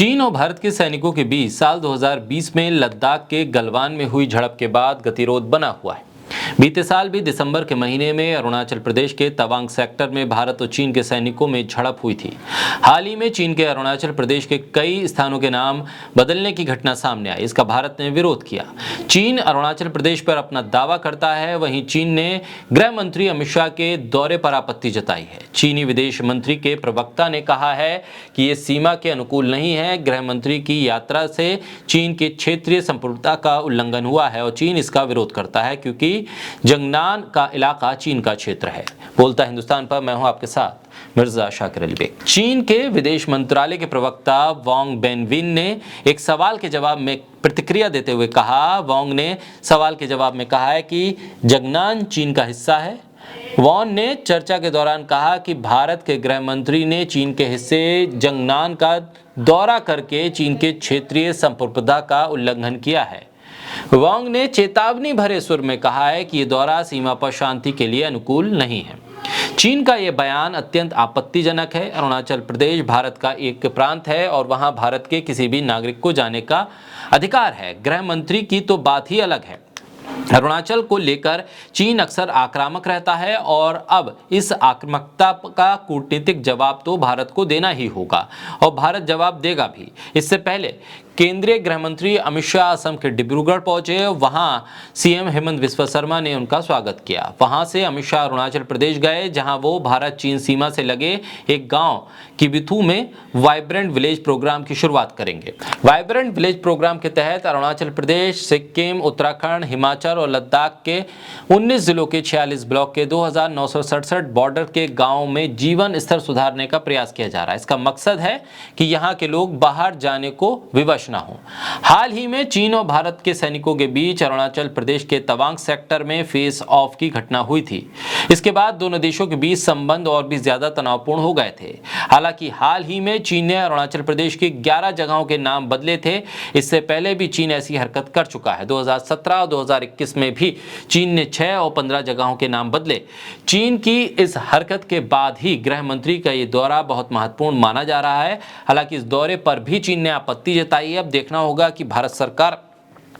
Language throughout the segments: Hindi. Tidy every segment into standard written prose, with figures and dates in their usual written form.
चीन और भारत के सैनिकों के बीच साल 2020 में लद्दाख के गलवान में हुई झड़प के बाद गतिरोध बना हुआ है। बीते साल भी दिसंबर के महीने में अरुणाचल प्रदेश के तवांग सेक्टर में भारत और चीन के सैनिकों में झड़प हुई थी। हाल ही में चीन के अरुणाचल प्रदेश के कई स्थानों के नाम बदलने की घटना सामने आई। इसका भारत ने विरोध किया। चीन अरुणाचल प्रदेश पर अपना दावा करता है, वहीं चीन ने गृह मंत्री अमित शाह के दौरे पर आपत्ति जताई है। चीनी विदेश मंत्री के प्रवक्ता ने कहा है कि ये सीमा के अनुकूल नहीं है। गृह मंत्री की यात्रा से चीन की क्षेत्रीय संप्रभुता का उल्लंघन हुआ है और चीन इसका विरोध करता है, क्योंकि जंगनान का इलाका चीन का क्षेत्र है। बोलता हिंदुस्तान पर मैं हूं आपके साथ मिर्जा शाकिर अली बेग। चीन के विदेश मंत्रालय के प्रवक्ता वांग बेनविन ने एक सवाल के जवाब में प्रतिक्रिया देते हुए कहा, वांग ने सवाल के जवाब में कहा है कि जंगनान चीन का हिस्सा है। वॉन ने चर्चा के दौरान कहा कि भारत के गृह मंत्री ने चीन के हिस्से जंगनान का दौरा करके चीन के क्षेत्रीय संप्रभुता का उल्लंघन किया है। वांग ने चेतावनी भरे सुर में कहा है कि यह दौरा सीमा पर शांति के लिए अनुकूल नहीं है। चीन का यह बयान अत्यंत आपत्तिजनक है। अरुणाचल प्रदेश भारत का एक प्रांत है और वहां भारत के किसी भी नागरिक को जाने का अधिकार है। गृह मंत्री की तो बात ही अलग है। अरुणाचल को लेकर चीन अक्सर आक्रामक रहता है और अब इस आक्रामकता का कूटनीतिक जवाब तो भारत को देना ही होगा और भारत जवाब देगा भी। इससे पहले केंद्रीय गृह मंत्री अमित शाह असम के डिब्रूगढ़ पहुंचे। वहां सीएम हेमंत बिस्वा शर्मा ने उनका स्वागत किया। वहां से अमित शाह अरुणाचल प्रदेश गए, जहां वो भारत चीन सीमा से लगे एक गांव किबिथू में वाइब्रेंट विलेज प्रोग्राम की शुरुआत करेंगे। वाइब्रेंट विलेज प्रोग्राम के तहत अरुणाचल प्रदेश, सिक्किम, उत्तराखंड, हिमाचल और लद्दाख के 19 जिलों के 46 ब्लॉक के 2967 बॉर्डर के गाँव में जीवन स्तर सुधारने का प्रयास किया जा रहा है। इसका मकसद है कि यहाँ के लोग बाहर जाने को विवश ना हो। हाल ही में चीन और भारत के सैनिकों के बीच अरुणाचल प्रदेश के तवांग सेक्टर में फेस ऑफ की घटना हुई थी। इसके बाद दोनों देशों के बीच संबंध और भी ज्यादा तनावपूर्ण हो गए थे। हालांकि हाल ही में चीन ने अरुणाचल प्रदेश की 11 जगहों के नाम बदले थे। इससे पहले भी चीन ऐसी हरकत कर चुका है। 2017 और 2021 में भी चीन ने 6 और 15 जगहों के नाम बदले। चीन की इस हरकत के बाद ही गृह मंत्री का ये दौरा बहुत महत्वपूर्ण माना जा रहा है। हालांकि इस दौरे पर भी चीन ने आपत्ति जताई। अब देखना होगा कि भारत सरकार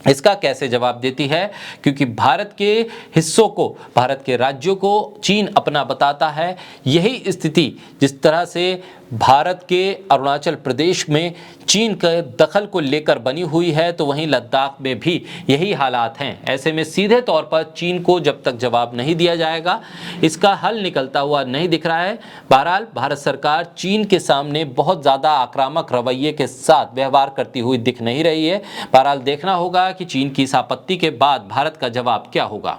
इसका कैसे जवाब देती है, क्योंकि भारत के हिस्सों को, भारत के राज्यों को चीन अपना बताता है। यही स्थिति जिस तरह से भारत के अरुणाचल प्रदेश में चीन के दखल को लेकर बनी हुई है, तो वहीं लद्दाख में भी यही हालात हैं। ऐसे में सीधे तौर पर चीन को जब तक जवाब नहीं दिया जाएगा, इसका हल निकलता हुआ नहीं दिख रहा है। बहरहाल भारत सरकार चीन के सामने बहुत ज़्यादा आक्रामक रवैये के साथ व्यवहार करती हुई दिख नहीं रही है। बहरहाल देखना होगा कि चीन की इस आपत्ति के बाद भारत का जवाब क्या होगा।